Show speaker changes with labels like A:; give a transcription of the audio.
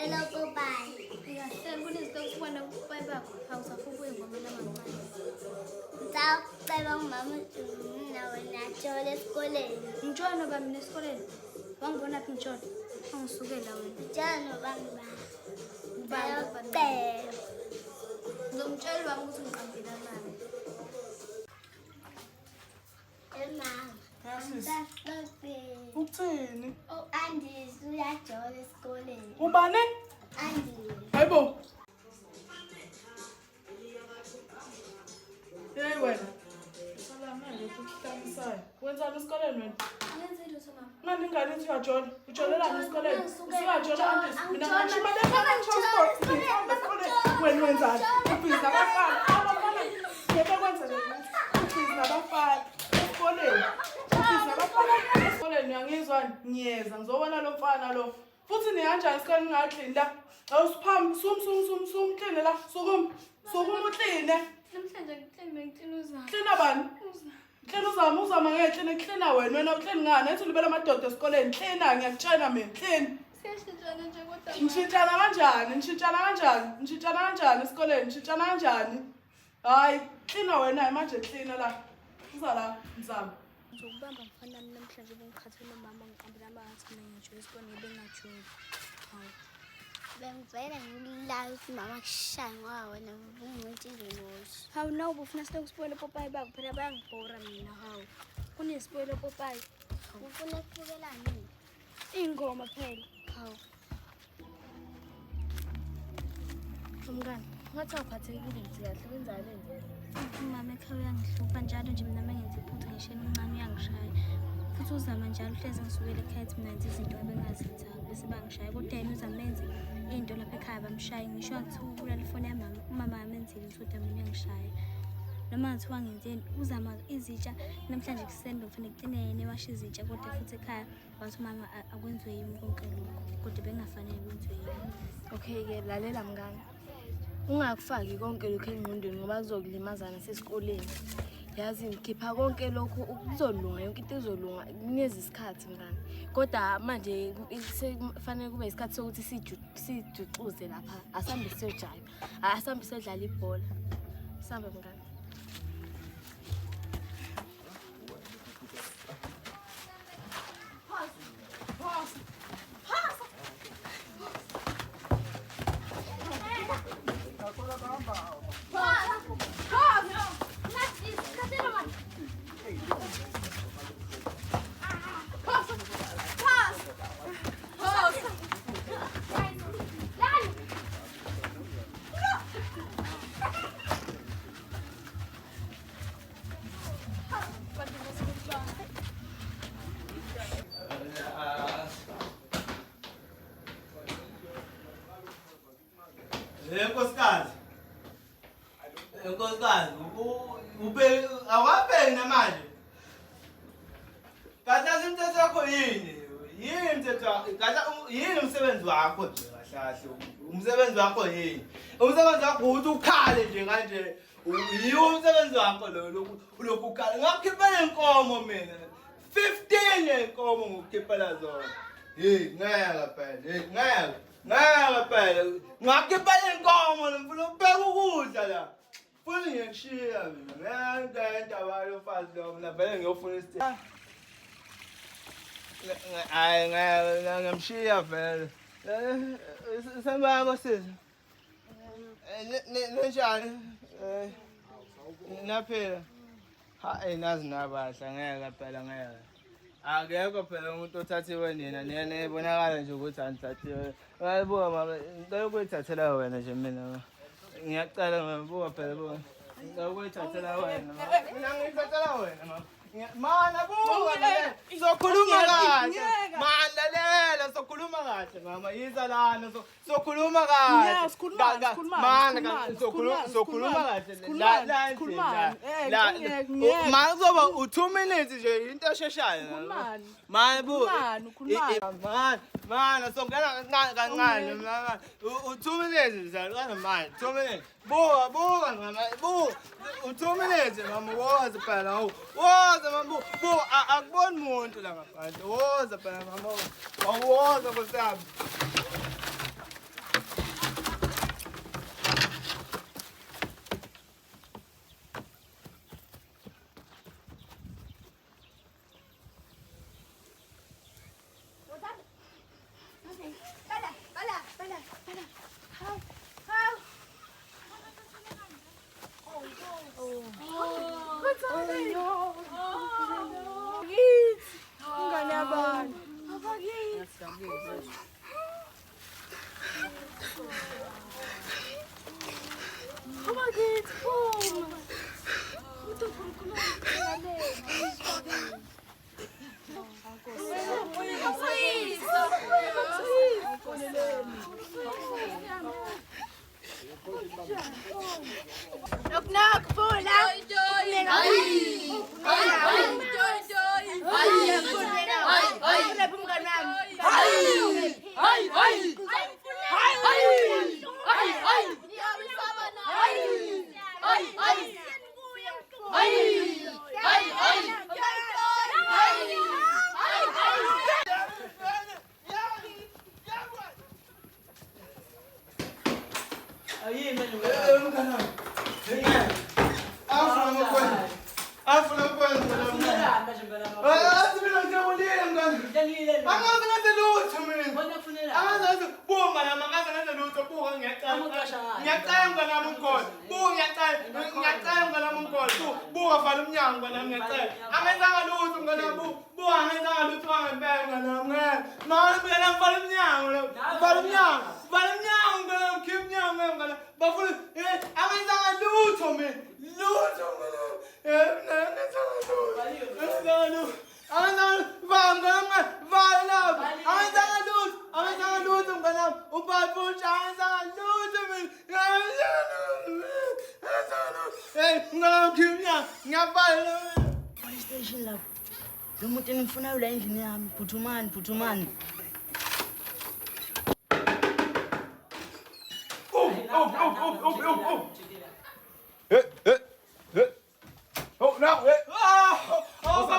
A: Ngicela Popayi.
B: Ngiyahlela kunezinto ukubona uPopayi bakho awusafukuye ngomela mangane.
A: Ngicela umama nawe najola esikoleni.
B: Ngitshona bami nesikoleni. Wangibona phi ngitshona? Angisukela wena.
A: Ngitshela nobangibani.
B: Ngicela. Ngizomtshela ubaba ukuthi ngiqambile amali.
A: Mama.
C: Ukuthini?
A: Andisi uyajola esikoleni.
C: Ubani?
A: Andisi.
C: Hayibo. Hey wena. Salamele ukuhlamisayo. Wenzani esikoleni wena?
B: Ngenzile mama.
C: Manje ingane ithi uyajola. Ujolelani esikoleni? Usuyajola andisi. Mina
A: Angijona.
C: ngisho badala transport. Wena wenzani? Ubhiza abafana. Abafana. Ngeke kwenze lokho. Ubhiza abafana. Esikoleni. Ubhiza abafana. Esikoleni uyangizwani? Ngiyeza ngizobona lo mfana lo. Futhi niyanjani esikoleni ngaklini la? Awusiphambi sum kline la. Sukuma ukline.
B: Namhlanje ngicela uzama.
C: Klina bani? Klina uzama ngeklina wena uklina ngani? Ethi libela amadoda esikoleni. Klina ngiyakutshela mina. Klina.
B: Siyashintshana nje kodwa.
C: Nishintshana kanjani esikoleni? Nishintshana kanjani? Hayi, klina wena manje klina la. Uza la mzamo.
B: Ngizokubamba mfana nami namhlanje bengikhathele umama ngiqambela amathi mina ngitsho esikoleni bengajoyi. Hawu.
A: Bengivela ngilala ukuthi mama kushaya ngoba wena ungithi ngimushi.
B: Hawu na ubufuna silokhu sibone uPopayi bakho phela bayangibhora mina hawu. Kunesipolo uPopayi.
A: Ufuna ukubukelani?
B: Ingoma phela. Hawu. Umngani, ngathi awuphathekile nje kahle kwenzani nje? Umama ekhaya uyangihlupha njalo nje mina mengenza iphutha ngishela umncane uyangishaya. Futhi uzama njalo hleze ngisukela ekhaya mina ngenza izinto abengazenzanga bese bangishaya kodwa yena uzamenze into lapha ekhaya bamshaya ngisho ngathula ifoni yamama umama yamenzile ukuthi mina uyangishaya. Noma ngathiwa ngenzeni uzama izitsha namhlanje kusendo kufanele kuqine yena ewasha izitsha kodwa futhi ekhaya wathi umama akwenziwe yimi konke lokho kodwa bengafanele kwenziwe yimi.
D: Okay ke lalela mngani. Ungakufaki konke lokho engqondweni ngoba kuzokulimazana sesikoleni. Yazi ngikhipha konke lokho kuzolunga yonke into izolunga kuneze isikhathi mngani. Kodwa manje kufanele kube isikhathi sokuthi sijuxuze lapha. Asambe siyojayiva. Asambe siyodlala ibhola. Sambe mngani.
E: Nkosikazi, awaphenyi namanje. Kahle imithetho yakho yini? Yini imithetho yakho? Yini umsebenzi wakho nje kahle? Umsebenzi wakho yini? Umsebenzi wakho ukuthi ukhale nje kanje. Yiwo umsebenzi wakho lo ulokhu ukhala. Ngakukhiphela inkomo mina. 15 yenkomo ngokukhiphela zona. Ngeke phela. Ngeke phela. Ngakukhiphela inkomo ngifuna ukubeka ukudla la. Funa ngiyakushiya mina. Ngeke abayo mfazi lo mina vele ngiyofuna isithembu. Hayi ngiyamshiya vele. Sembako sisi. Nenjani? Naphela. Hayi nazi nabahla ngeke phela ngeke. Akekho phela umuntu othathiwe nina nebonakala nje ukuthi anithathiwe. Hayibuka mama, ngicela ukuyithathela wena nje mina. Ngiyacela ngabuka phela buka. Ngicela ukuyithathela wena mama. Mina ngiyithathela wena mama. Mana buka sokhuluma kahle. Mandlalela sokhuluma kahle mama. Yiza lana sokhuluma kahle. Sokhuluma kahle. La mazoba u2 minutes nje into esheshayo. Mani buka. Man, songena kancane mama. U2 minutes zalwana manje. 2 minutes. Buka mama. U2 minutes mama woza phela. Woza mama. Akuboni umuntu la ngaphandle. Woza phela mama. Woza kusami.
D: Ingane yabantu.
F: Police station lapho. Lo muntu engimfunayo la endlini yami. Phuthumani.
E: Oh, no. Oh,